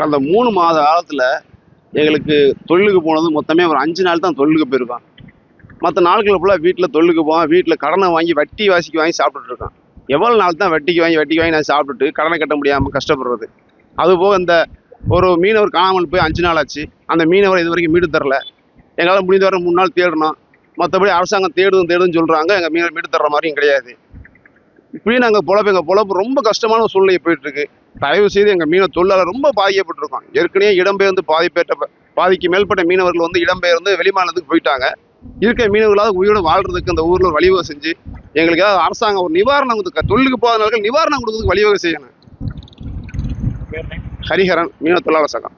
கடந்த 3 மாத காலத்தில் எங்களுக்கு தொழிலுக்கு போனது மொத்தமே ஒரு 5 நாள் தான் தொழிலுக்கு போயிருக்கோம். மற்ற நாட்களில் ஃபுல்லாக வீட்டில் தொழிலுக்கு போவேன். வீட்டில் கடனை வாங்கி வட்டி வாசிக்கு வாங்கி சாப்பிட்டுட்டு இருக்கோம். எவ்வளோ நாள் தான் வட்டிக்கு வாங்கி நான் சாப்பிட்டுட்டு கடனை கட்ட முடியாமல் கஷ்டப்படுறது. அதுபோக இந்த ஒரு மீனவர் காணாமல் போய் 5 நாள் ஆச்சு. அந்த மீனவர் இது வரைக்கும் மீட்டு தரல. எங்களால் முடிந்த வரை 3 நாள் தேடணும். மற்றபடி அரசாங்கம் தேடுதுன்னு சொல்கிறாங்க. எங்கள் மீனவர் மீட்டு தர்ற மாதிரியும் கிடையாது. இப்படி நாங்கள் எங்கள் பொழப்பு ரொம்ப கஷ்டமான சூழ்நிலை போயிட்டுருக்கு. தயவு செய்து எங்கள் மீனவ தொழிலாளர் ரொம்ப பாதிக்கப்பட்டிருக்கோம். ஏற்கனவே இடம்பெயர்ந்து பாதிக்கு மேற்பட்ட மீனவர்கள் வந்து இடம்பெயர்ந்து வெளிமாநிலத்துக்கு போயிட்டாங்க. இருக்க மீனவர்களாவது உயிரோடு வாழ்றதுக்கு அந்த ஊரில் வழிவகை செஞ்சு எங்களுக்கு ஏதாவது அரசாங்கம் ஒரு நிவாரணம் கொடுத்து தொழிலுக்கு போகாதவர்கள் நிவாரணம் கொடுக்கறதுக்கு வழிவகை செய்யணும். ஹரிஹரன், மீனவ தொழிலாளர் சங்கம்.